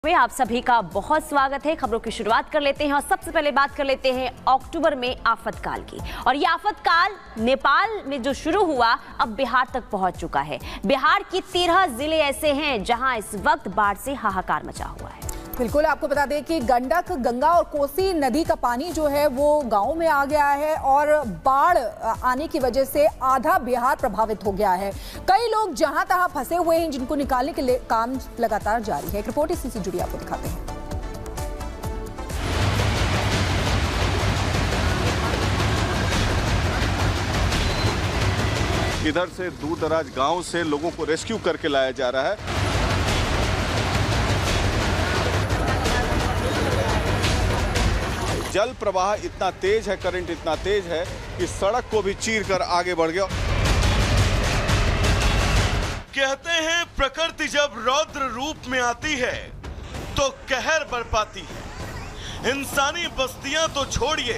पे आप सभी का बहुत स्वागत है। खबरों की शुरुआत कर लेते हैं और सबसे पहले बात कर लेते हैं अक्टूबर में आफतकाल की। और ये आफतकाल नेपाल में जो शुरू हुआ अब बिहार तक पहुंच चुका है। बिहार की 13 जिले ऐसे हैं जहां इस वक्त बाढ़ से हाहाकार मचा हुआ है। बिल्कुल, आपको बता दें कि गंडक, गंगा और कोसी नदी का पानी जो है वो गांव में आ गया है और बाढ़ आने की वजह से आधा बिहार प्रभावित हो गया है। कई लोग जहां तहां फंसे हुए हैं, जिनको निकालने के लिए काम लगातार जारी है। एक रिपोर्ट इसी से जुड़ी आपको दिखाते हैं। इधर से दूर दराज गांव से लोगों को रेस्क्यू करके लाया जा रहा है। जल प्रवाह इतना तेज है, करंट इतना तेज है कि सड़क को भी चीर कर आगे बढ़ गया। कहते हैं प्रकृति जब रौद्र रूप में आती है तो कहर बरपाती है। इंसानी बस्तियां तो छोड़िए,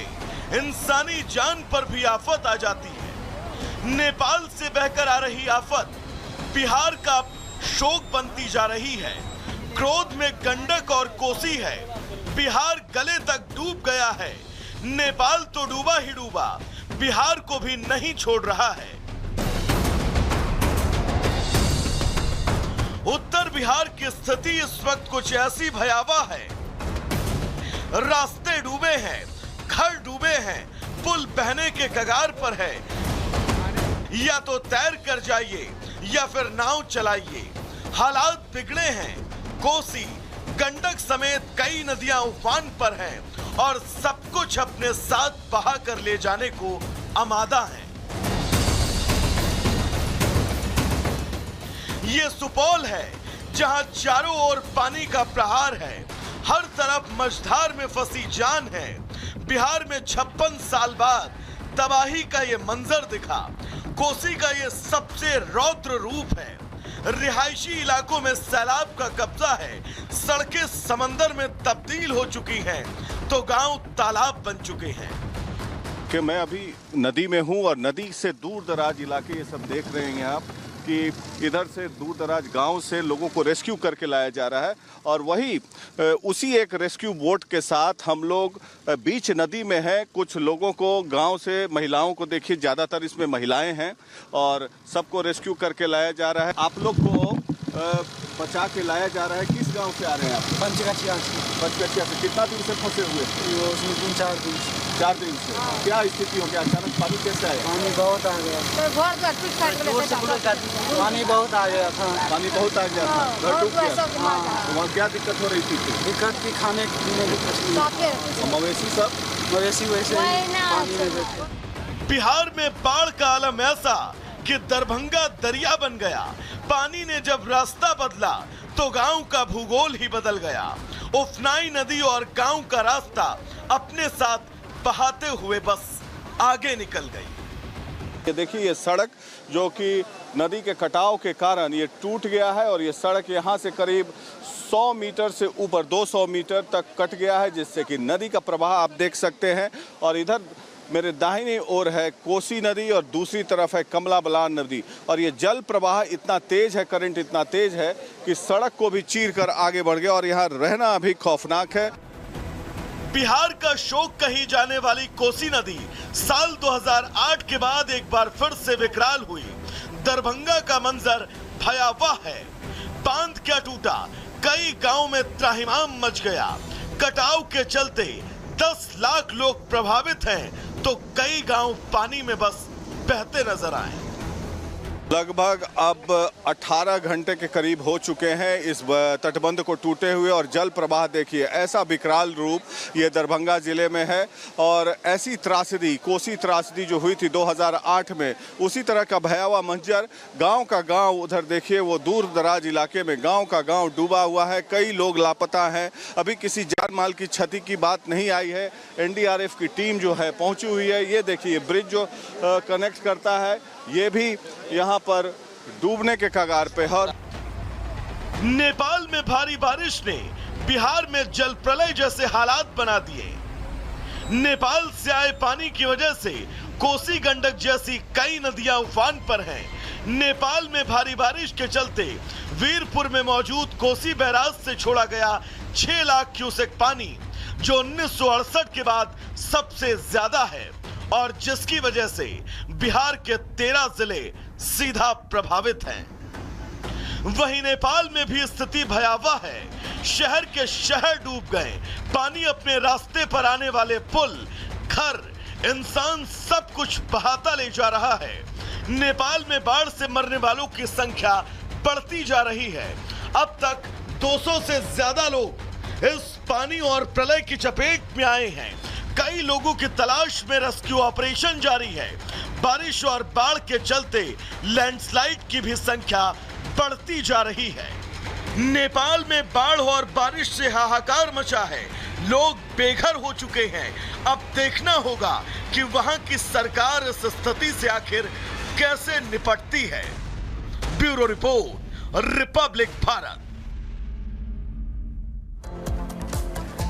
इंसानी जान पर भी आफत आ जाती है। नेपाल से बहकर आ रही आफत बिहार का शोक बनती जा रही है। क्रोध में गंडक और कोसी है, बिहार गले तक डूब गया है। नेपाल तो डूबा ही डूबा, बिहार को भी नहीं छोड़ रहा है। उत्तर बिहार की स्थिति इस वक्त कुछ ऐसी भयावह है। रास्ते डूबे हैं, घर डूबे हैं, पुल बहने के कगार पर है। या तो तैर कर जाइए या फिर नाव चलाइए। हालात बिगड़े हैं। कोसी, गंडक समेत कई नदियां उफान पर हैं और सब कुछ अपने साथ बहा कर ले जाने को आमादा हैं। ये सुपौल है जहां चारों ओर पानी का प्रहार है। हर तरफ मझधार में फंसी जान है। बिहार में 56 साल बाद तबाही का ये मंजर दिखा। कोसी का ये सबसे रौद्र रूप है। रिहायशी इलाकों में सैलाब का कब्जा है। सड़कें समंदर में तब्दील हो चुकी हैं तो गांव तालाब बन चुके हैं। कि मैं अभी नदी में हूं और नदी से दूर दराज इलाके ये सब देख रहे हैं आप कि इधर से दूर दराज गांव से लोगों को रेस्क्यू करके लाया जा रहा है। और वही उसी एक रेस्क्यू बोट के साथ हम लोग बीच नदी में हैं। कुछ लोगों को गांव से, महिलाओं को देखिए, ज़्यादातर इसमें महिलाएं हैं और सबको रेस्क्यू करके लाया जा रहा है। आप लोग को बचा के लाया जा रहा है। किस गांव से आ रहे हैं आप? पंचगछिया से। पंचगछिया से। कितना दिन से फंसे हुए? 3-4 दिन से। 4 दिन से। क्या स्थिति हो गया? अचानक पानी कैसे आया? पानी बहुत आ गया। पानी बहुत आ गया था। पानी बहुत आ गया था, घर डूब गया। तो वहाँ क्या दिक्कत हो रही थी? दिक्कत की खाने पीने की कुछ नहीं। मवेशी सब? मवेशी वैसे ही पानी में बैठे। बिहार में बाढ़ का आलम ऐसा कि दरभंगा दरिया बन गया। पानी ने जब रास्ता बदला तो गांव का भूगोल ही बदल गया। उफनाई नदी और गांव का रास्ता अपने साथ बहाते हुए बस आगे निकल गई। ये देखिए, ये सड़क जो कि नदी के कटाव के कारण ये टूट गया है और ये सड़क यहाँ से करीब 100 मीटर से ऊपर 200 मीटर तक कट गया है, जिससे कि नदी का प्रवाह आप देख सकते हैं। और इधर मेरे दाहिनी ओर है कोसी नदी और दूसरी तरफ है कमला बलान नदी। और ये जल प्रवाह इतना तेज है, करंट इतना तेज है कि सड़क को भी चीर कर आगे बढ़ गया और यहाँ रहना अभी खौफनाक है। बिहार का शोक कही जाने वाली कोसी नदी साल 2008 के बाद एक बार फिर से विकराल हुई। दरभंगा का मंजर भयावह है। बांध क्या टूटा, कई गांव में त्राहिमाम मच गया। कटाव के चलते 10 लाख लोग प्रभावित हैं तो कई गांव पानी में बस बहते नजर आए। लगभग अब 18 घंटे के करीब हो चुके हैं इस तटबंध को टूटे हुए और जल प्रवाह देखिए ऐसा विकराल रूप ये दरभंगा जिले में है। और ऐसी त्रासदी, कोसी त्रासदी जो हुई थी 2008 में, उसी तरह का भयावह मंजर। गांव का गांव उधर देखिए, वो दूर दराज इलाके में गांव का गांव डूबा हुआ है। कई लोग लापता हैं। अभी किसी जान माल की क्षति की बात नहीं आई है। एनडीआरएफ की टीम जो है पहुंची हुई है। ये देखिए, ब्रिज जो कनेक्ट करता है ये भी यहाँ पर डूबने के कगार पे है। नेपाल में भारी बारिश ने बिहार में जल प्रलय जैसे हालात बना दिए। नेपाल से आए पानी की वजह से कोसी, गंडक जैसी कई नदियां उफान पर हैं। नेपाल में भारी बारिश के चलते वीरपुर में मौजूद कोसी बैराज से छोड़ा गया 6 लाख क्यूसेक पानी, जो 1968 के बाद सबसे ज्यादा है और जिसकी वजह से बिहार के 13 जिले सीधा प्रभावित हैं। वहीं नेपाल में भी स्थिति भयावह है। शहर के शहर डूब गए। पानी अपने रास्ते पर आने वाले पुल, घर, इंसान सब कुछ बहाता ले जा रहा है। नेपाल में बाढ़ से मरने वालों की संख्या बढ़ती जा रही है। अब तक 200 से ज्यादा लोग इस पानी और प्रलय की चपेट में आए हैं। कई लोगों की तलाश में रेस्क्यू ऑपरेशन जारी है। बारिश और बाढ़ के चलते लैंडस्लाइड की भी संख्या बढ़ती जा रही है। नेपाल में बाढ़ और बारिश से हाहाकार मचा है। लोग बेघर हो चुके हैं। अब देखना होगा कि वहां की सरकार इस स्थिति से आखिर कैसे निपटती है। Bureau report, Republic Bharat.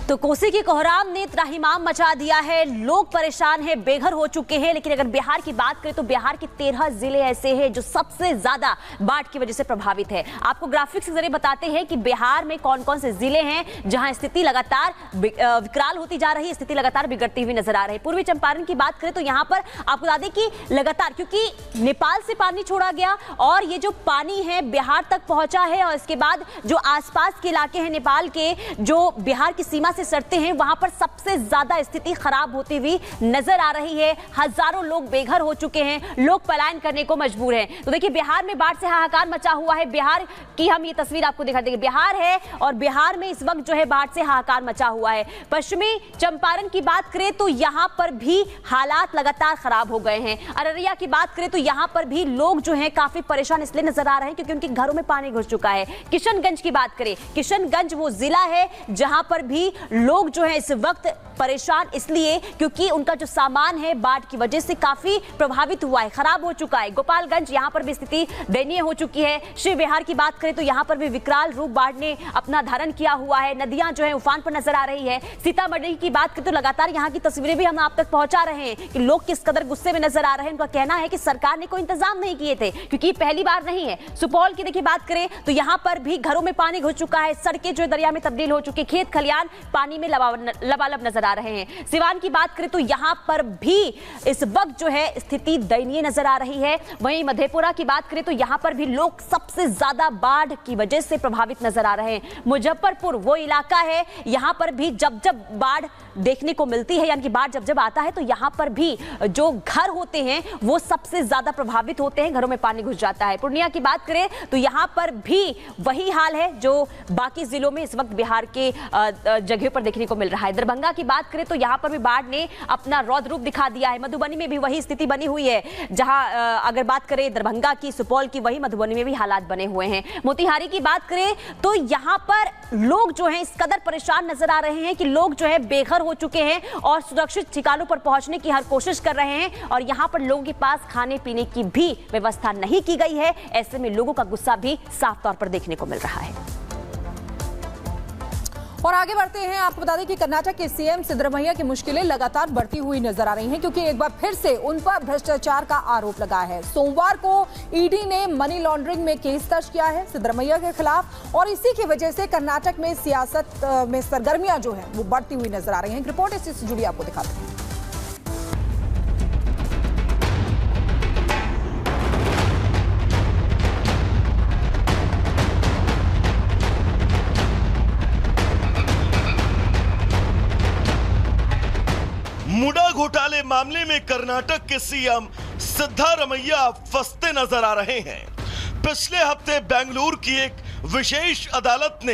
तो कोसी के कोहराम ने त्राहिमाम मचा दिया है। लोग परेशान हैं, बेघर हो चुके हैं। लेकिन अगर बिहार की बात करें तो बिहार के 13 जिले ऐसे हैं जो सबसे ज्यादा बाढ़ की वजह से प्रभावित है। आपको ग्राफिक्स के जरिए बताते हैं कि बिहार में कौन कौन से जिले हैं जहां स्थिति लगातार विकराल होती जा रही है, स्थिति लगातार बिगड़ती हुई नजर आ रही है। पूर्वी चंपारण की बात करें तो यहां पर आपको बता दें कि लगातार, क्योंकि नेपाल से पानी छोड़ा गया और ये जो पानी है बिहार तक पहुंचा है और इसके बाद जो आसपास के इलाके हैं नेपाल के, जो बिहार की सीमा सड़ते हैं, वहां पर सबसे ज्यादा स्थिति खराब होती हुई नजर आ रही है। हजारों लोग बेघर हो चुके हैं, लोग पलायन करने को मजबूर हैं। तो देखिए, बिहार में बाढ़ से हाहाकार मचा हुआ है। बिहार की हम ये तस्वीर आपको दिखा देंगे। बिहार है और बिहार में इस वक्त जो है बाढ़ से हाहाकार मचा हुआ है। पश्चिमी चंपारण की बात करें तो यहां पर भी हालात लगातार खराब हो गए हैं। अररिया की बात करें तो यहां पर भी लोग जो है काफी परेशान इसलिए नजर आ रहे हैं क्योंकि उनके घरों में पानी घुस चुका है। किशनगंज की बात करें, किशनगंज वो जिला है जहां पर भी लोग जो है इस वक्त परेशान इसलिए क्योंकि उनका जो सामान है बाढ़ की वजह से काफी प्रभावित हुआ है, खराब हो चुका है। गोपालगंज, यहां पर भी स्थिति दयनीय हो चुकी है। शिव विहार की बात करें तो यहां पर भी विकराल रूप बाढ़ ने अपना धारण किया हुआ है। नदियां जो है उफान पर नजर आ रही है। सीतामढ़ी की बात करें तो लगातार यहां की तस्वीरें भी हम आप तक पहुंचा रहे हैं कि लोग किस कदर गुस्से में नजर आ रहे हैं। उनका कहना है कि सरकार ने कोई इंतजाम नहीं किए थे क्योंकि पहली बार नहीं है। सुपौल की देखिए बात करें तो यहां पर भी घरों में पानी घुस चुका है। सड़कें जो दरिया में तब्दील हो चुकी, खेत खलियान पानी में लबालब नजर आ रहे हैं। सिवान की बात करें तो यहां पर भी इस वक्त जो है स्थिति दयनीय नजर आ रही है। वहीं मधेपुरा की बात करें तो यहां पर भी लोग सबसे ज्यादा बाढ़ की वजह से प्रभावित नजर आ रहे हैं। मुजफ्फरपुर वो इलाका है, यहां पर भी जब जब बाढ़ देखने को मिलती है, यानी कि बाढ़ जब जब आता है तो यहां पर भी जो घर होते हैं वो सबसे ज्यादा प्रभावित होते हैं, घरों में पानी घुस जाता है। पूर्णिया की बात करें तो यहां पर भी वही हाल है जो बाकी जिलों में इस वक्त बिहार के जगह पर देखने को मिल रहा है। दरभंगा की बात करें तो यहां पर भी बाढ़ ने अपना रौद्र रूप दिखा दिया है। मधुबनी में भी वही स्थिति बनी हुई है, जहां अगर बात करें दरभंगा की, सुपौल की, वही मधुबनी में भी हालात बने हुए हैं। मोतिहारी की बात करें तो यहां पर लोग जो हैं इस कदर परेशान नजर आ रहे हैं कि लोग जो है बेघर हो चुके हैं और सुरक्षित ठिकानों पर पहुंचने की हर कोशिश कर रहे हैं और यहां पर लोगों के पास खाने पीने की भी व्यवस्था नहीं की गई है। ऐसे में लोगों का गुस्सा भी साफ तौर पर देखने को मिल रहा है। और आगे बढ़ते हैं, आपको बता दें कि कर्नाटक के सीएम सिद्धरमैया की मुश्किलें लगातार बढ़ती हुई नजर आ रही हैं क्योंकि एक बार फिर से उन पर भ्रष्टाचार का आरोप लगा है। सोमवार को ईडी ने मनी लॉन्ड्रिंग में केस दर्ज किया है सिद्धरमैया के खिलाफ और इसी की वजह से कर्नाटक में सियासत में सरगर्मियां जो है वो बढ़ती हुई नजर आ रही हैं। रिपोर्ट इससे जुड़ी आपको दिखाते हैं। मुडा घोटाले मामले में कर्नाटक के सीएम सिद्धरमैया फंसते नजर आ रहे हैं। पिछले हफ्ते बेंगलुरु की एक विशेष अदालत ने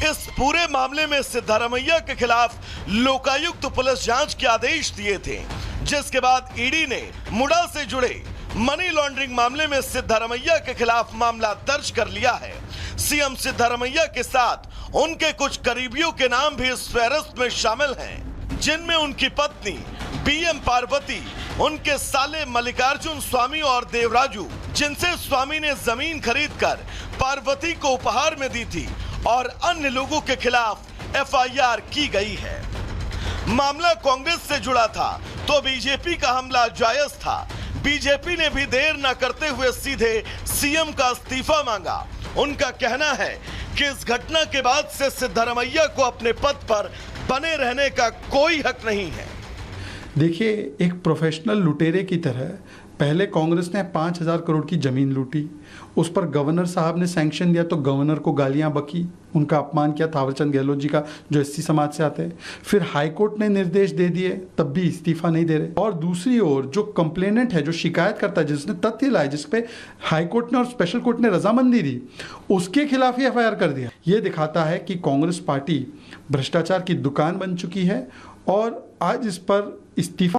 इस पूरे मामले में सिद्धरमैया के खिलाफ लोकायुक्त पुलिस जांच के आदेश दिए थे, जिसके बाद ईडी ने मुडा से जुड़े मनी लॉन्ड्रिंग मामले में सिद्धरमैया के खिलाफ मामला दर्ज कर लिया है। सीएम सिद्धरमैया के साथ उनके कुछ करीबियों के नाम भी इस फहरिस्त में शामिल हैं, जिनमें उनकी पत्नी बीएम पार्वती, उनके साले मल्लिकार्जुन स्वामी और देवराजू, जिनसे स्वामी ने जमीन खरीदकर पार्वती को उपहार में दी थी, और अन्य लोगों के खिलाफ एफआईआर की गई है। मामला कांग्रेस से जुड़ा था तो बीजेपी का हमला जायज था। बीजेपी ने भी देर न करते हुए सीधे सीएम का इस्तीफा मांगा। उनका कहना है कि इस घटना के बाद से सिद्धारमैया को अपने पद पर बने रहने का कोई हक नहीं है। देखिए, एक प्रोफेशनल लुटेरे की तरह पहले कांग्रेस ने 5,000 करोड़ की जमीन लूटी, उस पर गवर्नर साहब ने सैंक्शन दिया तो गवर्नर को गालियां बकी, उनका अपमान किया थावरचंद गहलोत जी का जो एससी समाज से आते हैं। फिर हाईकोर्ट ने निर्देश दे दिए, तब भी इस्तीफा नहीं दे रहे। और दूसरी ओर जो कंप्लेनेंट है, जो शिकायत करता है, जिसने तथ्य लाए, जिस पे हाईकोर्ट ने और स्पेशल कोर्ट ने रजामंदी दी, उसके खिलाफ ही एफआईआर कर दिया। ये दिखाता है कि कांग्रेस पार्टी भ्रष्टाचार की दुकान बन चुकी है और आज इस पर इस्तीफा